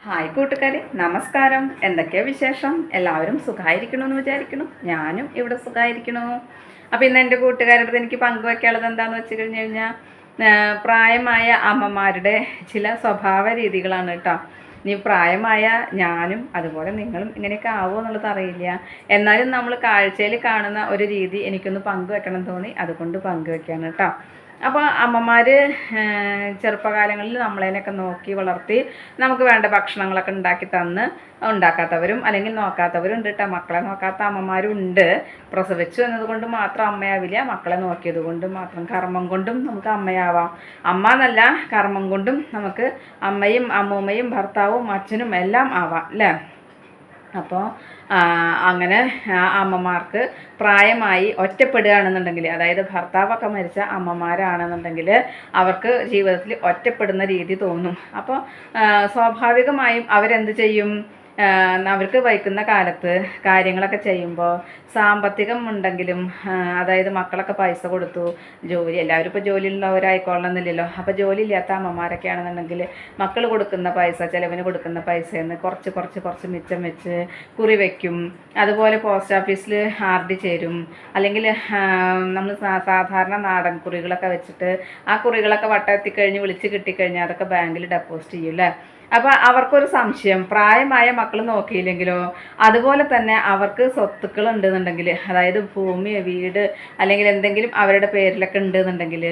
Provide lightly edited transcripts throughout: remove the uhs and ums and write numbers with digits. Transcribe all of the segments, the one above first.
Hi കൂട്ടുകാരെ, നമസ്കാരം. എന്തൊക്കെയാ വിശേഷം? എല്ലാവരും സുഖമായിരിക്കണമെന്ന് വിചാരിക്കണം. ഞാനും ഇവിടെ സുഖമായിരിക്കണു. അപ്പോൾ ഇന്ന് എൻ്റെ കൂട്ടുകാരുടെ അടുത്ത് എനിക്ക് പങ്കുവയ്ക്കാനുള്ളത് എന്താണെന്ന് വെച്ച് കഴിഞ്ഞ് കഴിഞ്ഞാൽ പ്രായമായ അമ്മമാരുടെ ചില സ്വഭാവ രീതികളാണ് കേട്ടോ. ഇനി പ്രായമായ ഞാനും അതുപോലെ നിങ്ങളും ഇങ്ങനെയൊക്കെ ആവുമോ എന്നുള്ളത് അറിയില്ല. എന്നാലും നമ്മൾ കാഴ്ചയിൽ കാണുന്ന ഒരു രീതി എനിക്കൊന്ന് പങ്കുവെക്കണം തോന്നി, അതുകൊണ്ട് പങ്കുവെക്കാണ് കേട്ടോ. അപ്പോൾ അമ്മമാർ ചെറുപ്പകാലങ്ങളിൽ നമ്മളതിനൊക്കെ നോക്കി വളർത്തി നമുക്ക് വേണ്ട ഭക്ഷണങ്ങളൊക്കെ ഉണ്ടാക്കി തന്ന് ഉണ്ടാക്കാത്തവരും അല്ലെങ്കിൽ നോക്കാത്തവരും ഉണ്ട് കേട്ടോ. മക്കളെ നോക്കാത്ത അമ്മമാരും ഉണ്ട്. പ്രസവിച്ചു എന്നതുകൊണ്ട് മാത്രം അമ്മയാവില്ല, മക്കളെ നോക്കിയത് കൊണ്ട് മാത്രം. കർമ്മം കൊണ്ടും നമുക്ക് അമ്മയാവാം. അമ്മ എന്നല്ല, കർമ്മം കൊണ്ടും നമുക്ക് അമ്മയും അമ്മൂമ്മയും ഭർത്താവും അച്ഛനും എല്ലാം ആവാം അല്ലേ. അപ്പോൾ അങ്ങനെ അമ്മമാർക്ക് പ്രായമായി ഒറ്റപ്പെടുകയാണെന്നുണ്ടെങ്കിൽ, അതായത് ഭർത്താവൊക്കെ മരിച്ച അമ്മമാരാണെന്നുണ്ടെങ്കിൽ അവർക്ക് ജീവിതത്തിൽ ഒറ്റപ്പെടുന്ന രീതി തോന്നും. അപ്പോൾ സ്വാഭാവികമായും അവരെന്ത് ചെയ്യും? അവർക്ക് വയ്ക്കുന്ന കാലത്ത് കാര്യങ്ങളൊക്കെ ചെയ്യുമ്പോൾ സാമ്പത്തികം ഉണ്ടെങ്കിലും, അതായത് മക്കളൊക്കെ പൈസ കൊടുത്തു, ജോലി എല്ലാവരും ഇപ്പോൾ ജോലിയുള്ളവരായിക്കൊള്ളണമെന്നില്ലല്ലോ. അപ്പോൾ ജോലി ഇല്ലാത്ത അമ്മമാരൊക്കെ ആണെന്നുണ്ടെങ്കിൽ മക്കൾ കൊടുക്കുന്ന പൈസ, ചിലവിന് കൊടുക്കുന്ന പൈസയിൽ നിന്ന് കുറച്ച് മിച്ചം വെച്ച് കുറി വയ്ക്കും. അതുപോലെ പോസ്റ്റ് ഓഫീസിൽ RD ചേരും. അല്ലെങ്കിൽ നമ്മൾ സാധാരണ നാടൻ കുറികളൊക്കെ വെച്ചിട്ട് ആ കുറികളൊക്കെ വട്ടെത്തിക്കഴിഞ്ഞ് വിളിച്ച് കിട്ടിക്കഴിഞ്ഞാൽ അതൊക്കെ ബാങ്കിൽ ഡെപ്പോസിറ്റ് ചെയ്യും അല്ലേ. അപ്പോൾ അവർക്കൊരു സംശയം, പ്രായമായ മക്കൾ നോക്കിയില്ലെങ്കിലോ, അതുപോലെ തന്നെ അവർക്ക് സ്വത്തുക്കൾ ഉണ്ടെന്നുണ്ടെങ്കിൽ, അതായത് ഭൂമി, വീട് അല്ലെങ്കിൽ എന്തെങ്കിലും അവരുടെ പേരിലൊക്കെ ഉണ്ടെന്നുണ്ടെങ്കിൽ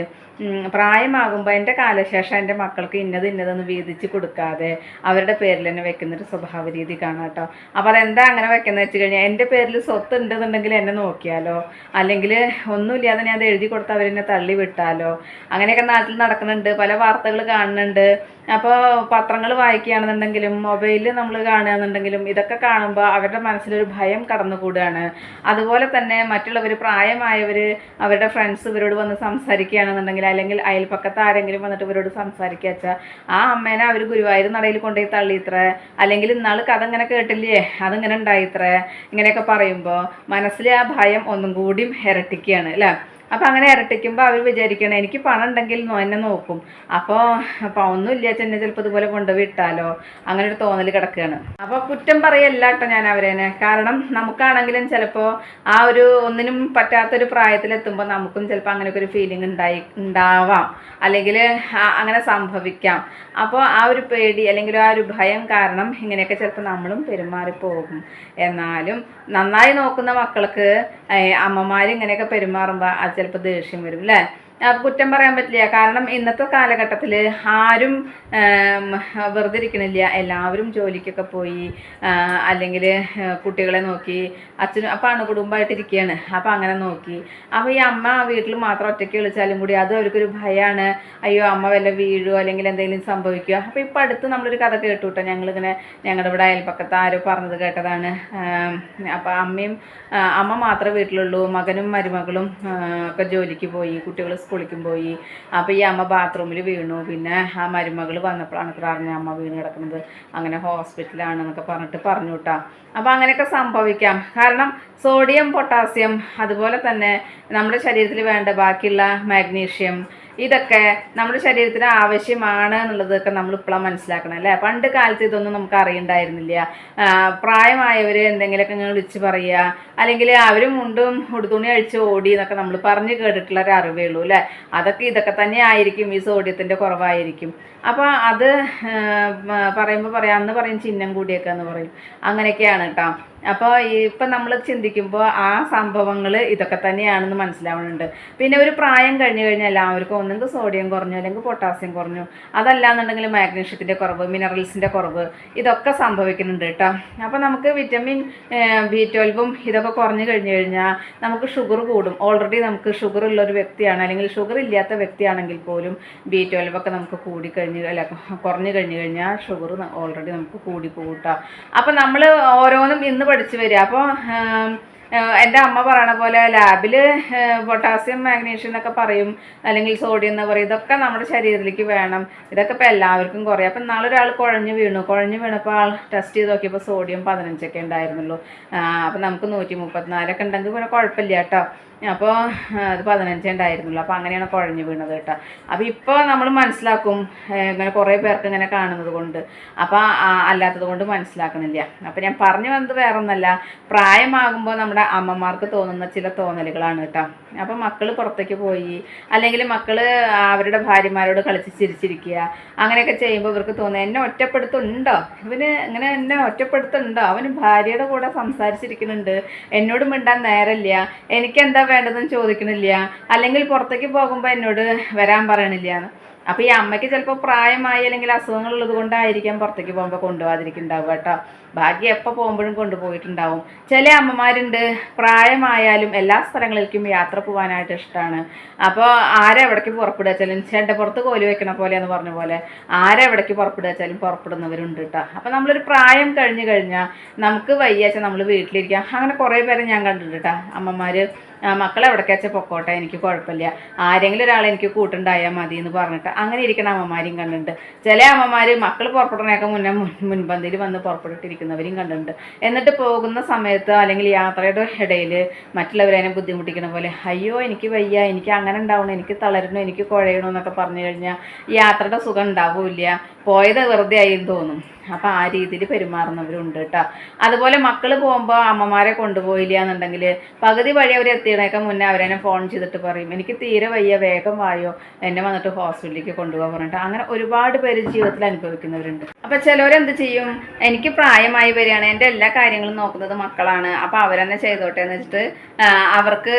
പ്രായമാകുമ്പോൾ എൻ്റെ കാലശേഷം എൻ്റെ മക്കൾക്ക് ഇന്നതെന്ന് വീതിച്ച് കൊടുക്കാതെ അവരുടെ പേരിൽ തന്നെ വെക്കുന്നൊരു സ്വഭാവ രീതി കാണാം കേട്ടോ. അപ്പോൾ അതെന്താ അങ്ങനെ വെക്കുന്നത് വെച്ച് കഴിഞ്ഞാൽ, എൻ്റെ പേരിൽ സ്വത്ത് ഉണ്ടെന്നുണ്ടെങ്കിൽ എന്നെ നോക്കിയാലോ, അല്ലെങ്കിൽ ഒന്നുമില്ലാതെ ഞാൻ അത് എഴുതി കൊടുത്ത് അവരെന്നെ തള്ളി വിട്ടാലോ, അങ്ങനെയൊക്കെ നാട്ടിൽ നടക്കുന്നുണ്ട്. പല വാർത്തകൾ കാണുന്നുണ്ട്. അപ്പോൾ പത്രങ്ങൾ വായിക്കുകയാണെന്നുണ്ടെങ്കിലും മൊബൈലിൽ നമ്മൾ കാണുകയാണെന്നുണ്ടെങ്കിലും ഇതൊക്കെ കാണുമ്പോൾ അവരുടെ മനസ്സിലൊരു ഭയം കടന്നുകൂടുകയാണ്. അതുപോലെ തന്നെ മറ്റുള്ളവർ, പ്രായമായവർ അവരുടെ ഫ്രണ്ട്സ് ഇവരോട് വന്ന് സംസാരിക്കുകയാണെന്നുണ്ടെങ്കിൽ, അല്ലെങ്കിൽ അയൽപ്പക്കത്ത് ആരെങ്കിലും വന്നിട്ട് ഇവരോട് സംസാരിക്കുക വെച്ചാൽ ആ അമ്മേനെ അവർ ഗുരുവായൂർ നടയിൽ കൊണ്ടുപോയി തള്ളിയിത്രേ, അല്ലെങ്കിൽ ഇന്നാൾ കഥ ഇങ്ങനെ കേട്ടില്ലേ, അതിങ്ങനെ ഉണ്ടായിത്രേ, ഇങ്ങനെയൊക്കെ പറയുമ്പോൾ മനസ്സിൽ ആ ഭയം ഒന്നും കൂടിയും ഇരട്ടിക്കുകയാണ് അല്ലേ. അപ്പോൾ അങ്ങനെ ഇരട്ടിക്കുമ്പോൾ അവർ വിചാരിക്കണം എനിക്ക് പണം ഉണ്ടെങ്കിൽ എന്നെ നോക്കും, അപ്പോൾ ഒന്നുമില്ല ചെന്നെ ചിലപ്പോൾ ഇതുപോലെ കൊണ്ടുപോയി ഇട്ടാലോ, അങ്ങനെ ഒരു തോന്നൽ കിടക്കുകയാണ്. അപ്പോൾ കുറ്റം പറയല്ല കേട്ടോ ഞാൻ അവരേനെ. കാരണം നമുക്കാണെങ്കിലും ചിലപ്പോൾ ആ ഒരു ഒന്നിനും പറ്റാത്തൊരു പ്രായത്തിലെത്തുമ്പോൾ നമുക്കും ചിലപ്പോൾ അങ്ങനെയൊക്കെ ഒരു ഫീലിംഗ് ഉണ്ടാവാം, അല്ലെങ്കിൽ അങ്ങനെ സംഭവിക്കാം. അപ്പോൾ ആ ഒരു പേടി അല്ലെങ്കിൽ ആ ഒരു ഭയം കാരണം ഇങ്ങനെയൊക്കെ ചിലപ്പോൾ നമ്മളും പെരുമാറിപ്പോകും. എന്നാലും നന്നായി നോക്കുന്ന മക്കൾക്ക് അമ്മമാർ ഇങ്ങനെയൊക്കെ പെരുമാറുമ്പോൾ അത് ചിലപ്പോൾ ദേഷ്യം വരും അല്ലേ. കുറ്റം പറയാൻ പറ്റില്ല. കാരണം ഇന്നത്തെ കാലഘട്ടത്തിൽ ആരും വെറുതെ ഇരിക്കണില്ല. എല്ലാവരും ജോലിക്കൊക്കെ പോയി, അല്ലെങ്കിൽ കുട്ടികളെ നോക്കി, അച്ഛനും അപ്പാണ് കുടുംബമായിട്ടിരിക്കുകയാണ്. അപ്പോൾ അങ്ങനെ നോക്കി. അപ്പോൾ ഈ അമ്മ വീട്ടിൽ മാത്രം ഒറ്റയ്ക്ക് വിളിച്ചാലും കൂടി അത് അവർക്കൊരു ഭയമാണ്. അയ്യോ അമ്മ വല്ല വീഴുമോ അല്ലെങ്കിൽ എന്തെങ്കിലും സംഭവിക്കുക. അപ്പോൾ ഇപ്പം അടുത്ത് നമ്മളൊരു കഥ കേട്ടു കേട്ടോ. ഞങ്ങളിങ്ങനെ ഞങ്ങളുടെ ഇവിടെ അയൽപ്പക്കത്ത് ആരോ പറഞ്ഞത് കേട്ടതാണ്. അപ്പോൾ അമ്മ മാത്രമേ വീട്ടിലുള്ളൂ, മകനും മരുമകളും ഒക്കെ ജോലിക്ക് പോയി, കുട്ടികൾ സ്കൂളിലേക്കും പോയി. അപ്പോൾ ഈ അമ്മ ബാത്റൂമിൽ വീണു. പിന്നെ ആ മരുമകൾ വന്നപ്പോഴാണ് അത്ര അറിഞ്ഞ അമ്മ വീണ് കിടക്കുന്നത്, അങ്ങനെ ഹോസ്പിറ്റലാണെന്നൊക്കെ പറഞ്ഞു കേട്ടോ. അപ്പോൾ അങ്ങനെയൊക്കെ സംഭവിക്കാം. കാരണം സോഡിയം, പൊട്ടാസ്യം, അതുപോലെ തന്നെ നമ്മുടെ ശരീരത്തിൽ വേണ്ട ബാക്കിയുള്ള മാഗ്നീഷ്യം, ഇതൊക്കെ നമ്മുടെ ശരീരത്തിന് ആവശ്യമാണ് എന്നുള്ളതൊക്കെ നമ്മൾ ഇപ്പോഴാണ് മനസ്സിലാക്കണം അല്ലേ. പണ്ട് കാലത്ത് ഇതൊന്നും നമുക്ക് അറിയണ്ടായിരുന്നില്ല. പ്രായമായവർ എന്തെങ്കിലുമൊക്കെ ഇങ്ങനെ വിളിച്ച് പറയുക, അല്ലെങ്കിൽ അവരും മുണ്ടും ഉടുതുണി അഴിച്ച് ഓടി എന്നൊക്കെ നമ്മൾ പറഞ്ഞു കേട്ടിട്ടുള്ള ഒരു അറിവേ ഉള്ളൂ അല്ലേ. ഇതൊക്കെ തന്നെ ആയിരിക്കും, ഈ സോഡിയത്തിൻ്റെ കുറവായിരിക്കും. അപ്പോൾ അത് പറയുമ്പോൾ അന്ന് പറയും ചിഹ്നം കൂടിയൊക്കെ എന്ന് പറയും. അങ്ങനെയൊക്കെയാണ് കേട്ടോ. അപ്പോൾ ഇപ്പം നമ്മൾ ചിന്തിക്കുമ്പോൾ ആ സംഭവങ്ങൾ ഇതൊക്കെ തന്നെയാണെന്ന് മനസ്സിലാവുന്നുണ്ട്. പിന്നെ ഒരു പ്രായം കഴിഞ്ഞ് കഴിഞ്ഞാൽ എല്ലാവർക്കും ഒന്നെങ്കിൽ സോഡിയം കുറഞ്ഞു, അല്ലെങ്കിൽ പൊട്ടാസ്യം കുറഞ്ഞു, അതല്ലാന്നുണ്ടെങ്കിൽ മാഗ്നീഷ്യത്തിൻ്റെ കുറവ്, മിനറൽസിൻ്റെ കുറവ്, ഇതൊക്കെ സംഭവിക്കുന്നുണ്ട് കേട്ടോ. അപ്പോൾ നമുക്ക് വിറ്റമിൻ B12 ഇതൊക്കെ കുറഞ്ഞു കഴിഞ്ഞ് കഴിഞ്ഞാൽ നമുക്ക് ഷുഗർ കൂടും. ഓൾറെഡി നമുക്ക് ഷുഗർ ഉള്ള ഒരു വ്യക്തിയാണ്, അല്ലെങ്കിൽ ഷുഗർ ഇല്ലാത്ത വ്യക്തിയാണെങ്കിൽ പോലും B12 ഒക്കെ നമുക്ക് കുറഞ്ഞു കഴിഞ്ഞ് കഴിഞ്ഞാൽ ഷുഗർ ഓൾറെഡി നമുക്ക് കൂടി കൂട്ടാം. അപ്പോൾ നമ്മൾ ഓരോന്നും ഇന്ന് പഠിച്ചു വരിക. അപ്പോൾ എൻ്റെ അമ്മ പറയണ പോലെ ലാബിൽ പൊട്ടാസ്യം മാഗ്നീഷ്യം എന്നൊക്കെ പറയും, അല്ലെങ്കിൽ സോഡിയം എന്ന് പറയും. ഇതൊക്കെ നമ്മുടെ ശരീരത്തിലേക്ക് വേണം. ഇതൊക്കെ ഇപ്പോൾ എല്ലാവർക്കും കുറയും. അപ്പം നാളെ ഒരാൾ കുഴഞ്ഞു വീണപ്പോൾ ആൾ ടെസ്റ്റ് ചെയ്ത് നോക്കിയപ്പോൾ സോഡിയം 15 ഉണ്ടായിരുന്നുള്ളൂ. അപ്പം നമുക്ക് 134 ഉണ്ടെങ്കിൽ പിന്നെ കുഴപ്പമില്ല കേട്ടോ. അപ്പോൾ അത് 15 ഉണ്ടായിരുന്നുള്ളൂ. അപ്പോൾ അങ്ങനെയാണ് കുഴഞ്ഞു വീണത് കേട്ടോ. അപ്പോൾ ഇപ്പോൾ നമ്മൾ മനസ്സിലാക്കും, ഇങ്ങനെ കുറേ പേർക്ക് ഇങ്ങനെ കാണുന്നത് കൊണ്ട്. അപ്പോൾ അല്ലാത്തത് കൊണ്ട് മനസ്സിലാക്കുന്നില്ല. അപ്പോൾ ഞാൻ പറഞ്ഞു വന്നത് വേറെ ഒന്നല്ല, പ്രായമാകുമ്പോൾ നമ്മുടെ അമ്മമാർക്ക് തോന്നുന്ന ചില തോന്നലുകളാണ് കേട്ടോ. അപ്പോൾ മക്കൾ പുറത്തേക്ക് പോയി, അല്ലെങ്കിൽ മക്കൾ അവരുടെ ഭാര്യമാരോട് കളിച്ച് ചിരിച്ചിരിക്കുക, അങ്ങനെയൊക്കെ ചെയ്യുമ്പോൾ ഇവർക്ക് തോന്നുന്നത് എന്നെ ഒറ്റപ്പെടുത്തുന്നുണ്ടോ, ഇവന് ഇങ്ങനെ എന്നെ ഒറ്റപ്പെടുത്തുന്നുണ്ടോ, അവന് ഭാര്യയുടെ കൂടെ സംസാരിച്ചിരിക്കുന്നുണ്ട്, എന്നോട് മിണ്ടാൻ നേരമില്ല, എനിക്കെന്താ വേണ്ടതെന്ന് ചോദിക്കണില്ല, അല്ലെങ്കിൽ പുറത്തേക്ക് പോകുമ്പോൾ എന്നോട് വരാൻ പറയണില്ല. അപ്പോൾ ഈ അമ്മയ്ക്ക് ചിലപ്പോൾ പ്രായമായി അല്ലെങ്കിൽ അസുഖങ്ങളുള്ളത് കൊണ്ടായിരിക്കാം പുറത്തേക്ക് പോകുമ്പോൾ കൊണ്ടുപോകാതിരിക്കുന്നുണ്ടാവുക കേട്ടോ. ഭാഗ്യം എപ്പോൾ പോകുമ്പോഴും കൊണ്ടുപോയിട്ടുണ്ടാവും. ചില അമ്മമാരുണ്ട് പ്രായമായാലും എല്ലാ സ്ഥലങ്ങളിലേക്കും യാത്ര പോകാനായിട്ട് ഇഷ്ടമാണ്. അപ്പോൾ ആരെവിടേക്ക് പുറപ്പെടുക വെച്ചാലും ചെണ്ട പുറത്ത് കോലി വെക്കണ പോലെ എന്ന് പറഞ്ഞ പോലെ ആരെവിടേക്ക് പുറപ്പെടുക വെച്ചാലും പുറപ്പെടുന്നവരുണ്ട് കേട്ടോ. അപ്പോൾ നമ്മളൊരു പ്രായം കഴിഞ്ഞ് കഴിഞ്ഞാൽ നമുക്ക് വയ്യാച്ചാൽ നമ്മൾ വീട്ടിലിരിക്കാം. അങ്ങനെ കുറേ പേരെ ഞാൻ കണ്ടിട്ടുണ്ട് കേട്ടോ. അമ്മമാർ മക്കളെ എവിടേക്ക് വെച്ചാൽ പൊക്കോട്ടെ, എനിക്ക് കുഴപ്പമില്ല, ആരെങ്കിലും ഒരാൾ എനിക്ക് കൂട്ടുണ്ടായാൽ മതി എന്ന് പറഞ്ഞിട്ട് അങ്ങനെ ഇരിക്കുന്ന അമ്മമാരെയും കണ്ടിട്ടുണ്ട്. ചില അമ്മമാർ മക്കൾ പുറപ്പെടുന്നതൊക്കെ മുൻപന്തിയിൽ വന്ന് പുറപ്പെട്ടിരിക്കുന്നവരെയും കണ്ടിട്ടുണ്ട്. എന്നിട്ട് പോകുന്ന സമയത്ത് അല്ലെങ്കിൽ യാത്രയുടെ ഇടയിൽ മറ്റുള്ളവരതിനെ ബുദ്ധിമുട്ടിക്കുന്ന പോലെ അയ്യോ എനിക്ക് വയ്യ, എനിക്ക് അങ്ങനെ ഉണ്ടാവണം, എനിക്ക് തളരണോ, എനിക്ക് കുഴയണോ എന്നൊക്കെ പറഞ്ഞു കഴിഞ്ഞാൽ യാത്രയുടെ സുഖം ഉണ്ടാവില്ല, പോയത് വെറുതെ ആയി തോന്നും. അപ്പോൾ ആ രീതിയിൽ പെരുമാറുന്നവരുണ്ട് കേട്ടോ. അതുപോലെ മക്കൾ പോകുമ്പോൾ അമ്മമാരെ കൊണ്ടുപോയില്ല എന്നുണ്ടെങ്കിൽ പകുതി വഴി അവർ എത്തിയണേക്കെ മുന്നേ അവരെന്നെ ഫോൺ ചെയ്തിട്ട് പറയും എനിക്ക് തീരെ വയ്യ, വേഗം വായോ, എന്നെ വന്നിട്ട് ഹോസ്പിറ്റലിലേക്ക് കൊണ്ടുപോകാൻ പറഞ്ഞിട്ട് അങ്ങനെ ഒരുപാട് പേര് ജീവിതത്തിൽ അനുഭവിക്കുന്നവരുണ്ട്. അപ്പോൾ ചിലവരെന്ത് ചെയ്യും, എനിക്ക് പ്രായമായി വരികയാണ്, എൻ്റെ എല്ലാ കാര്യങ്ങളും നോക്കുന്നത് മക്കളാണ്, അപ്പോൾ അവരെന്നെ ചെയ്തോട്ടെ എന്ന് വെച്ചിട്ട് അവർക്ക്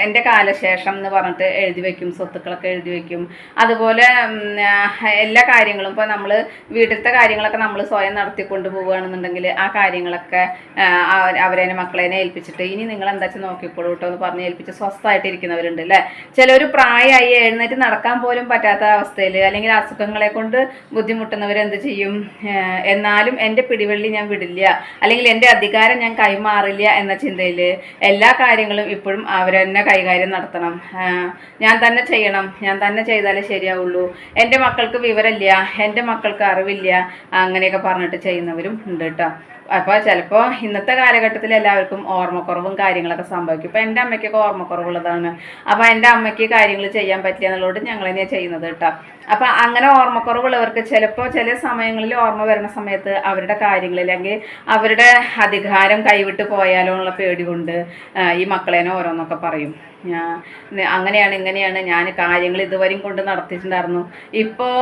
എൻ്റെ കാലശേഷം എന്ന് പറഞ്ഞിട്ട് എഴുതി വയ്ക്കും, സ്വത്തുക്കളൊക്കെ എഴുതി വയ്ക്കും. അതുപോലെ എല്ലാ കാര്യങ്ങളും ഇപ്പോൾ നമ്മൾ വീട്ടിലത്തെ കാര്യങ്ങളൊക്കെ നമ്മൾ സ്വയം നടത്തിക്കൊണ്ട് പോവുകയാണെന്നുണ്ടെങ്കിൽ ആ കാര്യങ്ങളൊക്കെ അവരെന്നെ മക്കളേനെ ഏൽപ്പിച്ചിട്ട് ഇനി നിങ്ങൾ എന്താ വെച്ചാൽ നോക്കിക്കോളൂ കേട്ടോ എന്ന് പറഞ്ഞ് ഏൽപ്പിച്ച് സ്വസ്ഥമായിട്ടിരിക്കുന്നവരുണ്ട് അല്ലേ. ചിലർ പ്രായമായി എഴുന്നേറ്റ് നടക്കാൻ പോലും പറ്റാത്ത അവസ്ഥയിൽ അല്ലെങ്കിൽ അസുഖങ്ങളെ കൊണ്ട് ബുദ്ധിമുട്ടുന്നവരെന്ത് ചെയ്യും, എന്നാലും എൻ്റെ പിടിവള്ളി ഞാൻ വിടില്ല, അല്ലെങ്കിൽ എൻ്റെ അധികാരം ഞാൻ കൈമാറില്ല എന്ന ചിന്തയിൽ എല്ലാ കാര്യങ്ങളും ഇപ്പോഴും അവരെന്നെ കൈകാര്യം നടത്തണം, ഞാൻ തന്നെ ചെയ്യണം, ഞാൻ തന്നെ ചെയ്താലേ ശരിയാവുള്ളൂ, എൻ്റെ മക്കൾക്ക് വിവരമില്ല, എൻ്റെ മക്കൾക്ക് അറിവില്ല, അങ്ങനെയൊക്കെ പറഞ്ഞിട്ട് ചെയ്യുന്നവരും ഉണ്ട് കേട്ടോ. അപ്പോൾ ചിലപ്പോൾ ഇന്നത്തെ കാലഘട്ടത്തിൽ എല്ലാവർക്കും ഓർമ്മക്കുറവും കാര്യങ്ങളൊക്കെ സംഭവിക്കും. ഇപ്പോൾ എൻ്റെ അമ്മയ്ക്കൊക്കെ ഓർമ്മക്കുറവുള്ളതാണ്. അപ്പോൾ എൻ്റെ അമ്മയ്ക്ക് കാര്യങ്ങൾ ചെയ്യാൻ പറ്റില്ല എന്നുള്ളത് ഞങ്ങൾ തന്നെയാണ് ചെയ്യുന്നത് കേട്ടോ. അപ്പോൾ അങ്ങനെ ഓർമ്മക്കുറവുള്ളവർക്ക് ചിലപ്പോൾ ചില സമയങ്ങളിൽ ഓർമ്മ വരുന്ന സമയത്ത് അവരുടെ കാര്യങ്ങൾ അല്ലെങ്കിൽ അവരുടെ അധികാരം കൈവിട്ട് പോയാലോ എന്നുള്ള പേടി കൊണ്ട് ഈ മക്കളേനെ ഓരോന്നൊക്കെ പറയും, അങ്ങനെയാണ് ഇങ്ങനെയാണ്, ഞാൻ കാര്യങ്ങൾ ഇതുവരെയും കൊണ്ട് നടത്തിയിട്ടുണ്ടായിരുന്നു, ഇപ്പോൾ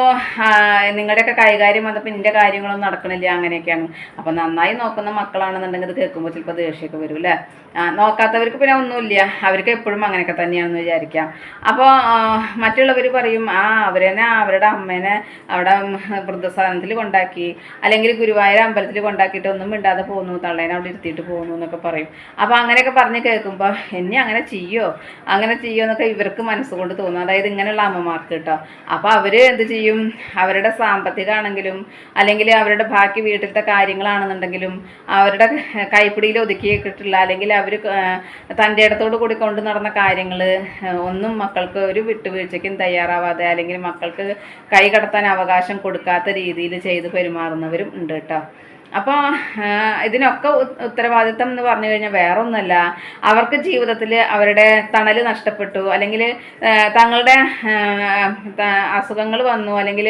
നിങ്ങളുടെയൊക്കെ കൈകാര്യം വന്നപ്പോൾ എൻ്റെ കാര്യങ്ങളൊന്നും നടക്കണില്ല, അങ്ങനെയൊക്കെയാണ്. അപ്പോൾ നന്നായി നോക്കുന്ന മക്കളാണെന്നുണ്ടെങ്കിൽ ഇത് കേൾക്കുമ്പോൾ ചിലപ്പോൾ ദേഷ്യമൊക്കെ വരും അല്ലേ. നോക്കാത്തവർക്ക് പിന്നെ ഒന്നുമില്ല, അവർക്ക് എപ്പോഴും അങ്ങനെയൊക്കെ തന്നെയാണെന്ന് വിചാരിക്കാം. അപ്പോൾ മറ്റുള്ളവർ പറയും അവരെന്നെ അവരുടെ അമ്മേനെ അവിടെ വൃദ്ധസദനത്തിൽ കൊണ്ടാക്കി അല്ലെങ്കിൽ ഗുരുവായൂർ അമ്പലത്തിൽ കൊണ്ടാക്കിയിട്ട് ഒന്നും മിണ്ടാതെ പോകുന്നു, തള്ളേനെ അവിടെ ഇരുത്തിയിട്ട് പോകുന്നു എന്നൊക്കെ പറയും. അപ്പോൾ അങ്ങനെയൊക്കെ പറഞ്ഞ് കേൾക്കുമ്പോൾ എന്നെ അങ്ങനെ ചെയ്യോ എന്നൊക്കെ ഇവർക്ക് മനസ്സുകൊണ്ട് തോന്നും, അതായത് ഇങ്ങനെയുള്ള അമ്മമാർക്ക് കേട്ടോ. അപ്പോൾ അവർ എന്ത് ചെയ്യും, അവരുടെ സാമ്പത്തികമാണെങ്കിലും അല്ലെങ്കിൽ അവരുടെ ബാക്കി വീട്ടിലത്തെ കാര്യങ്ങളാണെന്നുണ്ടെങ്കിലും അവരുടെ കൈപ്പിടിയിൽ ഒതുക്കിയിട്ടുള്ള അല്ലെങ്കിൽ അവർ തൻ്റെ ഇടത്തോട് കൂടി കൊണ്ടു നടന്ന കാര്യങ്ങൾ ഒന്നും മക്കൾക്ക് ഒരു വിട്ടുവീഴ്ചയ്ക്കും തയ്യാറാവാതെ അല്ലെങ്കിൽ മക്കൾക്ക് കൈ കടത്താൻ അവകാശം കൊടുക്കാത്ത രീതിയിൽ ചെയ്ത് പെരുമാറുന്നവരും ഉണ്ട് കേട്ടോ. അപ്പോൾ ഇതിനൊക്കെ ഉത്തരവാദിത്തം എന്ന് പറഞ്ഞു കഴിഞ്ഞാൽ വേറെ ഒന്നുമല്ല, അവർക്ക് ജീവിതത്തിൽ അവരുടെ തണൽ നഷ്ടപ്പെട്ടു അല്ലെങ്കിൽ തങ്ങളുടെ അസുഖങ്ങൾ വന്നു അല്ലെങ്കിൽ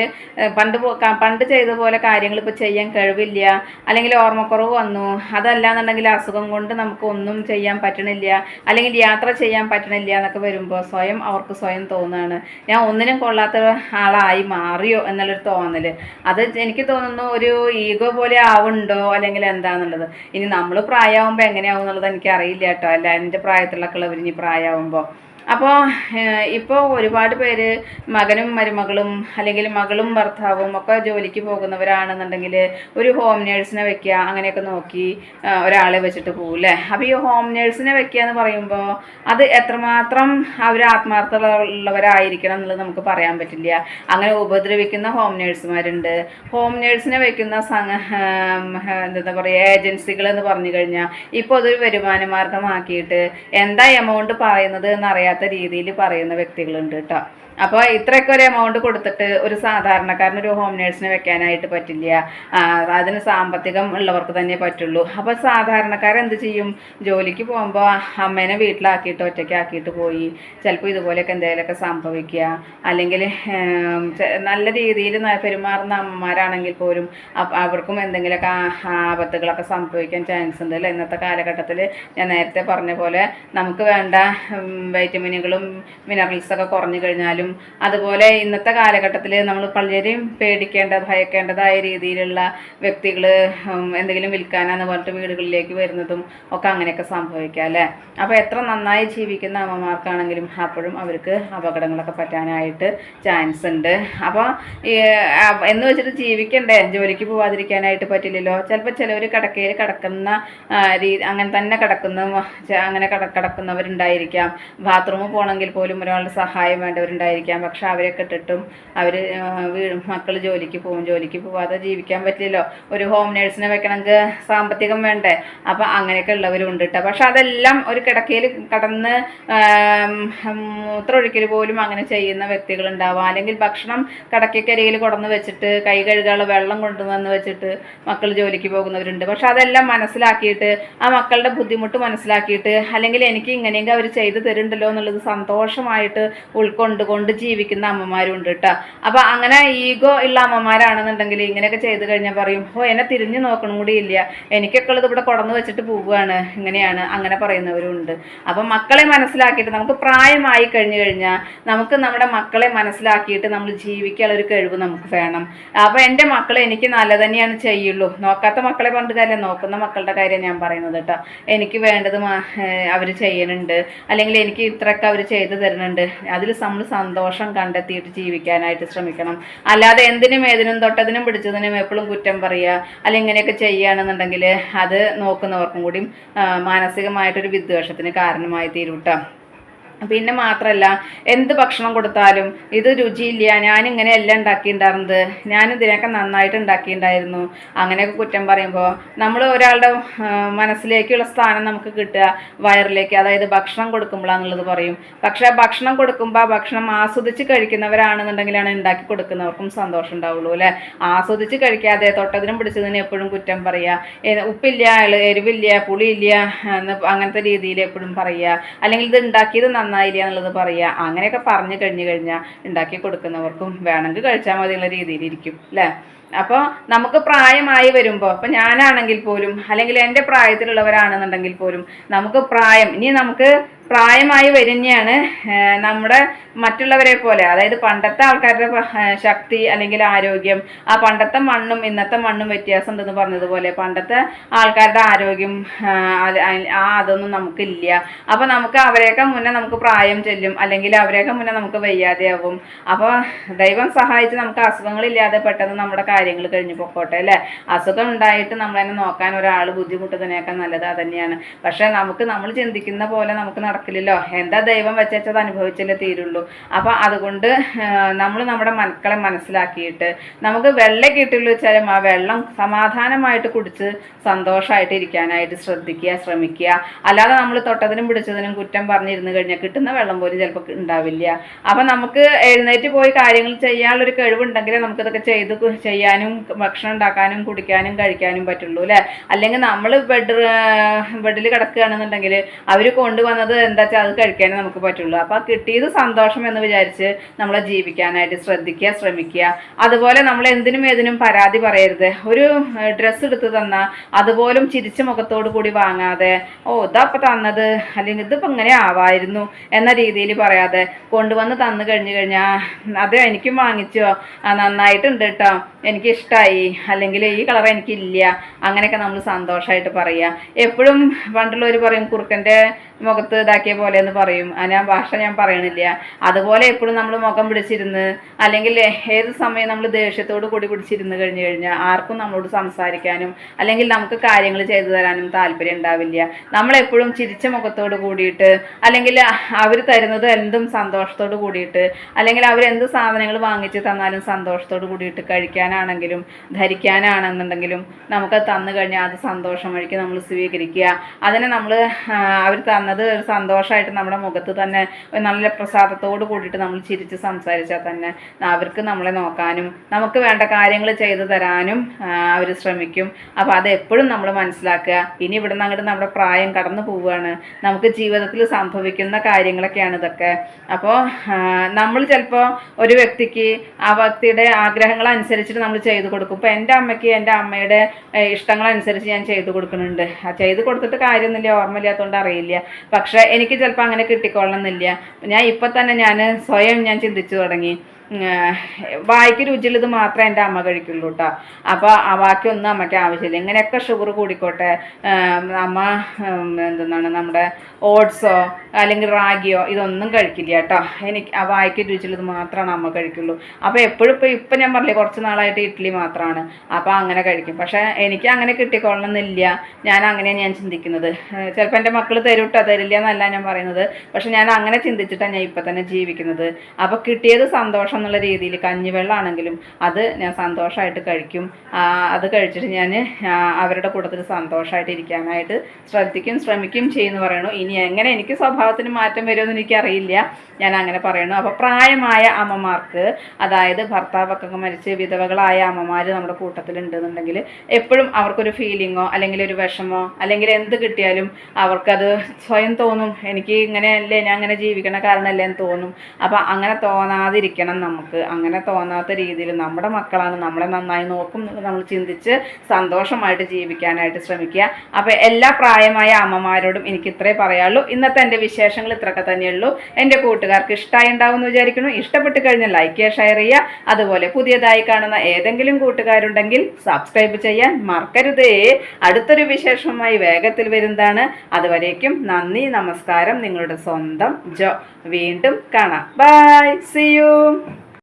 പണ്ട് ചെയ്ത പോലെ കാര്യങ്ങൾ ഇപ്പോൾ ചെയ്യാൻ കഴിവില്ല അല്ലെങ്കിൽ ഓർമ്മക്കുറവ് വന്നു, അതല്ലാന്നുണ്ടെങ്കിൽ അസുഖം കൊണ്ട് നമുക്ക് ഒന്നും ചെയ്യാൻ പറ്റണില്ല അല്ലെങ്കിൽ യാത്ര ചെയ്യാൻ പറ്റണില്ല എന്നൊക്കെ വരുമ്പോൾ അവർക്ക് സ്വയം തോന്നുകയാണ് ഞാൻ ഒന്നിനും കൊള്ളാത്ത ആളായി മാറിയോ എന്നുള്ളൊരു തോന്നൽ. അത് എനിക്ക് തോന്നുന്നു ഒരു ഈഗോ പോലെ ഉണ്ടോ അല്ലെങ്കിൽ എന്താന്നുള്ളത്. ഇനി നമ്മൾ പ്രായമാകുമ്പോൾ എങ്ങനെയാവും എന്നുള്ളത് എനിക്ക് അറിയില്ല കേട്ടോ. അല്ല എൻ്റെ പ്രായത്തിലൊക്കെ ഉള്ളവർ ഇനി പ്രായമാകുമ്പോൾ അപ്പോൾ ഇപ്പോൾ ഒരുപാട് പേര് മകനും മരുമകളും അല്ലെങ്കിൽ മകളും ഭർത്താവും ഒക്കെ ജോലിക്ക് പോകുന്നവരാണെന്നുണ്ടെങ്കിൽ ഒരു ഹോം നേഴ്സിനെ വെക്കുക അങ്ങനെയൊക്കെ നോക്കി ഒരാളെ വെച്ചിട്ട് പോകൂല്ലേ. അപ്പോൾ ഈ ഹോം നേഴ്സിനെ വെക്കുക എന്ന് പറയുമ്പോൾ അത് എത്രമാത്രം അവർ ആത്മാർത്ഥമുള്ളവരായിരിക്കണം എന്നുള്ളത് നമുക്ക് പറയാൻ പറ്റില്ല. അങ്ങനെ ഉപദ്രവിക്കുന്ന ഹോം നേഴ്സുമാരുണ്ട്. ഹോം നേഴ്സിനെ വെക്കുന്ന എന്താ പറയുക ഏജൻസികൾ എന്ന് പറഞ്ഞു കഴിഞ്ഞാൽ ഇപ്പോൾ അതൊരു വരുമാന മാർഗമാക്കിയിട്ട് എന്താ എമൗണ്ട് പറയുന്നത് എന്നറിയാത്ത രീതിയിൽ പറയുന്ന വ്യക്തികളുണ്ട് കേട്ടോ. അപ്പോൾ ഇത്രയൊക്കെ ഒരു എമൗണ്ട് കൊടുത്തിട്ട് ഒരു സാധാരണക്കാരന് ഒരു ഹോം നേഴ്സിനെ വെക്കാനായിട്ട് പറ്റില്ല. അതിന് സാമ്പത്തികം ഉള്ളവർക്ക് തന്നെ പറ്റുള്ളൂ. അപ്പോൾ സാധാരണക്കാരെന്ത് ചെയ്യും? ജോലിക്ക് പോകുമ്പോൾ അമ്മേനെ വീട്ടിലാക്കിയിട്ട് ഒറ്റയ്ക്കാക്കിയിട്ട് പോയി ചിലപ്പോൾ ഇതുപോലെയൊക്കെ എന്തെങ്കിലുമൊക്കെ സംഭവിക്കുക, അല്ലെങ്കിൽ നല്ല രീതിയിൽ പെരുമാറുന്ന അമ്മമാരാണെങ്കിൽ പോലും അവർക്കും എന്തെങ്കിലുമൊക്കെ ആപത്തുകളൊക്കെ സംഭവിക്കാൻ ചാൻസ് ഉണ്ട് അല്ലേ. ഇന്നത്തെ കാലഘട്ടത്തിൽ ഞാൻ നേരത്തെ പറഞ്ഞ പോലെ നമുക്ക് വേണ്ട വൈറ്റമിനുകളും മിനറൽസൊക്കെ കുറഞ്ഞു കഴിഞ്ഞാലും അതുപോലെ ഇന്നത്തെ കാലഘട്ടത്തിൽ നമ്മൾ പലരെയും ഭയക്കേണ്ടതായ രീതിയിലുള്ള വ്യക്തികൾ എന്തെങ്കിലും വിൽക്കാനാന്ന് പറഞ്ഞിട്ട് വീടുകളിലേക്ക് വരുന്നതും ഒക്കെ അങ്ങനെയൊക്കെ സംഭവിക്കാം അല്ലേ. അപ്പോൾ എത്ര നന്നായി ജീവിക്കുന്ന അമ്മമാർക്കാണെങ്കിലും അപ്പോഴും അവർക്ക് അപകടങ്ങളൊക്കെ പറ്റാനായിട്ട് ചാൻസ് ഉണ്ട്. അപ്പോൾ എന്ന് വെച്ചിട്ട് ജീവിക്കണ്ടേ, ജോലിക്ക് പോവാതിരിക്കാനായിട്ട് പറ്റില്ലല്ലോ. ചിലപ്പോൾ ചിലവർ കിടക്കയിൽ കിടക്കുന്ന അങ്ങനെ തന്നെ കിടക്കുന്നവരുണ്ടായിരിക്കാം. ബാത്റൂമിൽ പോകണമെങ്കിൽ പോലും ഒരാളുടെ സഹായം വേണ്ടവരുണ്ടായിരിക്കും. പക്ഷെ അവരൊക്കെ ഇട്ടിട്ടും അവർ മക്കൾ ജോലിക്ക് പോവാതെ ജീവിക്കാൻ പറ്റില്ലല്ലോ. ഒരു ഹോം നേഴ്സിനെ വെക്കണമെങ്കിൽ സാമ്പത്തികം വേണ്ടേ. അപ്പം അങ്ങനെയൊക്കെ ഉള്ളവരും ഉണ്ട് കേട്ടോ. പക്ഷെ അതെല്ലാം ഒരു കിടക്കയിൽ കടന്ന് മൂത്രമൊഴിക്കൽ പോലും അങ്ങനെ ചെയ്യുന്ന വ്യക്തികളുണ്ടാവാം. അല്ലെങ്കിൽ ഭക്ഷണം കിടക്കക്കരിയിൽ കൊടന്ന് വെച്ചിട്ട് കൈ കഴുകാനുള്ള വെള്ളം കൊണ്ടുവന്ന് വെച്ചിട്ട് മക്കൾ ജോലിക്ക് പോകുന്നവരുണ്ട്. പക്ഷെ അതെല്ലാം മനസ്സിലാക്കിയിട്ട് ആ മക്കളുടെ ബുദ്ധിമുട്ട് മനസ്സിലാക്കിയിട്ട് അല്ലെങ്കിൽ എനിക്ക് ഇങ്ങനെയെങ്കിൽ അവർ ചെയ്തു തരുന്നുണ്ടല്ലോ എന്നുള്ളത് സന്തോഷമായിട്ട് ഉൾക്കൊണ്ടുകൊണ്ട് ജീവിക്കുന്ന അമ്മമാരും ഉണ്ട് കേട്ടോ. അപ്പൊ അങ്ങനെ ഈഗോ ഉള്ള അമ്മമാരാണെന്നുണ്ടെങ്കിൽ ഇങ്ങനെയൊക്കെ ചെയ്തു കഴിഞ്ഞാൽ പറയും, എന്നെ തിരിഞ്ഞു നോക്കണം കൂടി ഇല്ല, എനിക്കൊക്കെ ഉള്ളത് ഇവിടെ കൊടന്ന് വെച്ചിട്ട് പോവുകയാണ്, ഇങ്ങനെയാണ്, അങ്ങനെ പറയുന്നവരും ഉണ്ട്. അപ്പൊ മക്കളെ മനസ്സിലാക്കിയിട്ട് നമുക്ക് പ്രായമായി കഴിഞ്ഞു കഴിഞ്ഞാൽ നമുക്ക് നമ്മുടെ മക്കളെ മനസ്സിലാക്കിയിട്ട് നമ്മൾ ജീവിക്കാനുള്ള ഒരു കഴിവ് നമുക്ക് വേണം. അപ്പൊ എൻ്റെ മക്കളെ എനിക്ക് നല്ല തന്നെയാണ് ചെയ്യുള്ളൂ. നോക്കാത്ത മക്കളെ പറഞ്ഞിട്ട് കാര്യം, നോക്കുന്ന മക്കളുടെ കാര്യം ഞാൻ പറയുന്നത് കേട്ടോ. എനിക്ക് വേണ്ടത് അവർ ചെയ്യുന്നുണ്ട്, അല്ലെങ്കിൽ എനിക്ക് ഇത്രയൊക്കെ അവർ ചെയ്തു തരുന്നുണ്ട്, അതിൽ നമ്മൾ സന്തോഷം കണ്ടെത്തിയിട്ട് ജീവിക്കാനായിട്ട് ശ്രമിക്കണം. അല്ലാതെ എന്തിനും ഏതിനും തൊട്ടതിനും പിടിച്ചതിനും എപ്പോഴും കുറ്റം പറയുക അല്ലെങ്കിൽ ഇങ്ങനെയൊക്കെ ചെയ്യുകയാണെന്നുണ്ടെങ്കിൽ അത് നോക്കുന്നവർക്കും കൂടി മാനസികമായിട്ടൊരു വിദ്വേഷത്തിന് കാരണമായി തീരുട്ടോ. പിന്നെ മാത്രമല്ല എന്ത് ഭക്ഷണം കൊടുത്താലും ഇത് രുചിയില്ല, ഞാനിങ്ങനെ എല്ലാം ഉണ്ടാക്കിയിട്ടുണ്ടായിരുന്നത്, ഞാൻ ഇതിനൊക്കെ നന്നായിട്ട് ഉണ്ടാക്കിയിട്ടുണ്ടായിരുന്നു, അങ്ങനെയൊക്കെ കുറ്റം പറയുമ്പോൾ നമ്മൾ ഒരാളുടെ മനസ്സിലേക്കുള്ള സ്ഥാനം നമുക്ക് കിട്ടുക വയറിലേക്ക്, അതായത് ഭക്ഷണം കൊടുക്കുമ്പോഴാണെന്നുള്ളത് പറയും. പക്ഷേ ഭക്ഷണം കൊടുക്കുമ്പോൾ ഭക്ഷണം ആസ്വദിച്ച് കഴിക്കുന്നവരാണെന്നുണ്ടെങ്കിലാണ് ഉണ്ടാക്കി കൊടുക്കുന്നവർക്കും സന്തോഷം ഉണ്ടാവുള്ളൂ അല്ലേ. ആസ്വദിച്ച് കഴിക്കാതെ തൊട്ടതിനും പിടിച്ചതിനും എപ്പോഴും കുറ്റം പറയുക, ഉപ്പില്ല, എരിവില്ല, പുളിയില്ല അങ്ങനത്തെ രീതിയിൽ എപ്പോഴും പറയുക, അല്ലെങ്കിൽ ഇത് ഉണ്ടാക്കിയത് നന്നായില്ല എന്നുള്ളത് പറയുക. അങ്ങനെയൊക്കെ പറഞ്ഞു കഴിഞ്ഞാൽ ഉണ്ടാക്കി കൊടുക്കുന്നവർക്കും വേണമെങ്കിൽ കഴിച്ചാൽ മതിയുള്ള രീതിയിലിരിക്കും അല്ലേ. അപ്പോൾ നമുക്ക് പ്രായമായി വരുമ്പോൾ, അപ്പം ഞാനാണെങ്കിൽ പോലും അല്ലെങ്കിൽ എൻ്റെ പ്രായത്തിലുള്ളവരാണെന്നുണ്ടെങ്കിൽ പോലും നമുക്ക് നമുക്ക് പ്രായമായി വരുന്നതാണ് നമ്മുടെ മറ്റുള്ളവരെ പോലെ, അതായത് പണ്ടത്തെ ആൾക്കാരുടെ ശക്തി അല്ലെങ്കിൽ ആരോഗ്യം, ആ പണ്ടത്തെ മണ്ണും ഇന്നത്തെ മണ്ണും വ്യത്യാസം ഉണ്ടെന്ന് പറഞ്ഞതുപോലെ പണ്ടത്തെ ആൾക്കാരുടെ ആരോഗ്യം അതൊന്നും നമുക്കില്ല. അപ്പോൾ നമുക്ക് അവരെയൊക്കെ മുന്നേ നമുക്ക് പ്രായം ചെല്ലും, അല്ലെങ്കിൽ അവരെയൊക്കെ മുന്നേ നമുക്ക് വയ്യാതെയാവും. അപ്പോൾ ദൈവം സഹായിച്ച് നമുക്ക് അസുഖങ്ങളില്ലാതെ പെട്ടെന്ന് നമ്മുടെ കാര്യങ്ങൾ കഴിഞ്ഞു പൊക്കോട്ടെ അല്ലേ. അസുഖം ഉണ്ടായിട്ട് നമ്മളതിനെ നോക്കാൻ ഒരാൾ ബുദ്ധിമുട്ടുന്നതിനേക്കാൾ നല്ലത് അതന്നെയാണ്. പക്ഷെ നമ്മൾ ചിന്തിക്കുന്ന പോലെ നമുക്ക് നടക്കില്ലല്ലോ. എന്താ ദൈവം വെച്ചത് അനുഭവിച്ചല്ലേ തീരുള്ളൂ. അപ്പം അതുകൊണ്ട് നമ്മൾ നമ്മുടെ മക്കളെ മനസ്സിലാക്കിയിട്ട് നമുക്ക് വെള്ളം കിട്ടുള്ളൂ വെച്ചാലും ആ വെള്ളം സമാധാനമായിട്ട് കുടിച്ച് സന്തോഷമായിട്ട് ഇരിക്കാനായിട്ട് ശ്രമിക്കുക. അല്ലാതെ നമ്മൾ തൊട്ടതിനും പിടിച്ചതിനും കുറ്റം പറഞ്ഞിരുന്നു കഴിഞ്ഞാൽ കിട്ടുന്ന വെള്ളം പോലും ചിലപ്പോൾ ഉണ്ടാവില്ല. അപ്പം നമുക്ക് എഴുന്നേറ്റ് പോയി കാര്യങ്ങൾ ചെയ്യാനുള്ളൊരു കഴിവുണ്ടെങ്കിലേ നമുക്കിതൊക്കെ ചെയ്യാനും ഭക്ഷണം ഉണ്ടാക്കാനും കുടിക്കാനും കഴിക്കാനും പറ്റുള്ളൂ അല്ലേ. അല്ലെങ്കിൽ നമ്മൾ ബെഡിൽ കിടക്കുകയാണെന്നുണ്ടെങ്കിൽ അവർ കൊണ്ടുവന്നത് എന്താ വെച്ചാൽ അത് കഴിക്കാനേ നമുക്ക് പറ്റുള്ളൂ. അപ്പോൾ കിട്ടിയത് സന്തോഷം എന്ന് വിചാരിച്ച് നമ്മളെ ജീവിക്കാനായിട്ട് ശ്രമിക്കുക. അതുപോലെ നമ്മൾ എന്തിനും ഏതിനും പരാതി പറയരുത്. ഒരു ഡ്രസ്സ് എടുത്ത് തന്നാൽ അതുപോലും ചിരിച്ച മുഖത്തോടു കൂടി വാങ്ങാതെ, ഇതപ്പോൾ തന്നത്, അല്ലെങ്കിൽ ഇതിപ്പോൾ ഇങ്ങനെ ആവായിരുന്നു എന്ന രീതിയിൽ പറയാതെ കൊണ്ടുവന്ന് തന്നു കഴിഞ്ഞാൽ അത് എനിക്കും വാങ്ങിച്ചോ, നന്നായിട്ടുണ്ട് കേട്ടോ, എനിക്കിഷ്ടമായി, അല്ലെങ്കിൽ ഈ കളർ എനിക്കില്ല, അങ്ങനെയൊക്കെ നമ്മൾ സന്തോഷമായിട്ട് പറയുക. എപ്പോഴും പണ്ടുള്ളവർ പറയും കുറുക്കൻ്റെ മുഖത്ത് ഇതാക്കിയ പോലെ എന്ന് പറയും. ഞാൻ ഭാഷ ഞാൻ പറയണില്ല. അതുപോലെ എപ്പോഴും നമ്മൾ മുഖം പിടിച്ചിരുന്ന് അല്ലെങ്കിൽ ഏത് സമയം നമ്മൾ ദേഷ്യത്തോട് കൂടി പിടിച്ചിരുന്ന് കഴിഞ്ഞു കഴിഞ്ഞാൽ ആർക്കും നമ്മളോട് സംസാരിക്കാനും അല്ലെങ്കിൽ നമുക്ക് കാര്യങ്ങൾ ചെയ്തു തരാനും താല്പര്യം ഉണ്ടാവില്ല. നമ്മളെപ്പോഴും ചിരിച്ച മുഖത്തോട് കൂടിയിട്ട് അല്ലെങ്കിൽ അവർ തരുന്നത് എന്തും സന്തോഷത്തോട് കൂടിയിട്ട് അല്ലെങ്കിൽ അവരെന്ത് സാധനങ്ങൾ വാങ്ങിച്ച് തന്നാലും സന്തോഷത്തോട് കൂടിയിട്ട് കഴിക്കാനാണെങ്കിലും ധരിക്കാനാണെന്നുണ്ടെങ്കിലും നമുക്ക് തന്നു കഴിഞ്ഞാൽ അത് സന്തോഷം വഴിക്ക് നമ്മൾ സ്വീകരിക്കുക. അതിനെ നമ്മൾ അവർ തന്നത് ഒരു സന്തോഷമായിട്ട് നമ്മുടെ മുഖത്ത് തന്നെ നല്ല പ്രസാദത്തോട് കൂടിയിട്ട് നമ്മൾ ചിരിച്ച് സംസാരിച്ചാൽ തന്നെ അവർക്ക് നമ്മളെ നോക്കാനും നമുക്ക് വേണ്ട കാര്യങ്ങൾ ചെയ്തു തരാനും അവർ ശ്രമിക്കും. അപ്പോൾ അത് എപ്പോഴും നമ്മൾ മനസ്സിലാക്കുക. ഇനി ഇവിടെ നിന്ന് അങ്ങോട്ട് നമ്മുടെ പ്രായം കടന്നു പോവുകയാണ്. നമുക്ക് ജീവിതത്തിൽ സംഭവിക്കുന്ന കാര്യങ്ങളൊക്കെയാണ് ഇതൊക്കെ. അപ്പോൾ നമ്മൾ ചിലപ്പോൾ ഒരു വ്യക്തിക്ക് ആ വ്യക്തിയുടെ ആഗ്രഹങ്ങൾ അനുസരിച്ചിട്ട് നമ്മൾ ചെയ്തു കൊടുക്കും. ഇപ്പോൾ എൻ്റെ അമ്മയ്ക്ക് എൻ്റെ അമ്മയുടെ ഇഷ്ടങ്ങളനുസരിച്ച് ഞാൻ ചെയ്തു കൊടുക്കുന്നുണ്ട്. ചെയ്തു കൊടുത്തിട്ട് കാര്യമൊന്നുമില്ല, ഓർമ്മയില്ലാത്തതുകൊണ്ട് അറിയില്ല. പക്ഷേ എനിക്ക് ചിലപ്പോൾ അങ്ങനെ കിട്ടിക്കൊള്ളണമെന്നില്ല. ഞാൻ ഇപ്പം തന്നെ സ്വയം ചിന്തിച്ചു തുടങ്ങി. വായിക്ക് രുചിയുള്ളത് മാത്രമേ എൻ്റെ അമ്മ കഴിക്കുള്ളൂ കേട്ടോ. അപ്പോൾ ബാക്കിയൊന്നും അമ്മയ്ക്ക് ആവശ്യമില്ല. ഇങ്ങനെയൊക്കെ ഷുഗർ കൂടിക്കോട്ടെ, അമ്മ എന്താണ് നമ്മുടെ ഓട്സോ അല്ലെങ്കിൽ റാഗിയോ ഇതൊന്നും കഴിക്കില്ല കേട്ടോ. എനിക്ക് വായിക്ക് രുചിയുള്ളത് മാത്രമാണ് അമ്മ കഴിക്കുള്ളൂ. അപ്പോൾ എപ്പോഴും ഇപ്പം ഞാൻ പറഞ്ഞില്ലേ കുറച്ച് നാളായിട്ട് ഇഡ്ഡലി മാത്രമാണ്. അപ്പോൾ അങ്ങനെ കഴിക്കും. പക്ഷേ എനിക്ക് അങ്ങനെ കിട്ടിക്കൊള്ളണമെന്നില്ല. ഞാൻ ചിന്തിക്കുന്നത്. ചിലപ്പോൾ എൻ്റെ മക്കൾ തരൂട്ടോ, തരില്ല എന്നല്ല ഞാൻ പറയുന്നത്. പക്ഷെ ഞാൻ അങ്ങനെ ചിന്തിച്ചിട്ടാണ് ഞാൻ ഇപ്പം തന്നെ ജീവിക്കുന്നത്. അപ്പോൾ കിട്ടിയത് സന്തോഷം എന്നുള്ള രീതിയിൽ കഞ്ഞിവെള്ളമാണെങ്കിലും അത് ഞാൻ സന്തോഷമായിട്ട് കഴിക്കും. അത് കഴിച്ചിട്ട് ഞാൻ അവരുടെ കൂട്ടത്തിൽ സന്തോഷമായിട്ട് ഇരിക്കാനായിട്ട് ശ്രമിക്കും ചെയ്യുമെന്ന് പറയണു. ഇനി എങ്ങനെ എനിക്ക് സ്വഭാവത്തിന് മാറ്റം വരുമെന്ന് എനിക്കറിയില്ല. ഞാൻ അങ്ങനെ പറയണു. അപ്പോൾ പ്രായമായ അമ്മമാർക്ക്, അതായത് ഭർത്താവൊക്കെ മരിച്ച് വിധവകളായ അമ്മമാർ നമ്മുടെ കൂട്ടത്തിലുണ്ടെന്നുണ്ടെങ്കിൽ എപ്പോഴും അവർക്കൊരു ഫീലിങ്ങോ അല്ലെങ്കിൽ ഒരു വിഷമോ അല്ലെങ്കിൽ എന്ത് കിട്ടിയാലും അവർക്കത് സ്വയം തോന്നും, എനിക്ക് ഇങ്ങനെയല്ലേ ഞാൻ അങ്ങനെ ജീവിക്കണ കാരണമല്ലേ എന്ന് തോന്നും. അപ്പോൾ അങ്ങനെ തോന്നാതിരിക്കണം. നമുക്ക് അങ്ങനെ തോന്നാത്ത രീതിയിൽ നമ്മുടെ മക്കളാണ്, നമ്മളെ നന്നായി നോക്കും നമ്മൾ ചിന്തിച്ച് സന്തോഷമായിട്ട് ജീവിക്കാനായിട്ട് ശ്രമിക്കുക. അപ്പോൾ എല്ലാ പ്രായമായ അമ്മമാരോടും എനിക്ക് ഇത്രേ പറയാനുള്ളൂ. ഇന്നത്തെ എൻ്റെ വിശേഷങ്ങൾ ഇത്രയൊക്കെ തന്നെയുള്ളൂ. എൻ്റെ കൂട്ടുകാർക്ക് ഇഷ്ടമായി ഉണ്ടാവും എന്ന് വിചാരിക്കുന്നു. ഇഷ്ടപ്പെട്ട് കഴിഞ്ഞാൽ ലൈക്ക് ചെയ്യുക, ഷെയർ ചെയ്യുക. അതുപോലെ പുതിയതായി കാണുന്ന ഏതെങ്കിലും കൂട്ടുകാരുണ്ടെങ്കിൽ സബ്സ്ക്രൈബ് ചെയ്യാൻ മറക്കരുതേ. അടുത്തൊരു വിശേഷമായി വേഗത്തിൽ വരുന്നതാണ്. അതുവരേക്കും നന്ദി, നമസ്കാരം. നിങ്ങളുടെ സ്വന്തം ജോ. വീണ്ടും കാണാം. Bye, see U.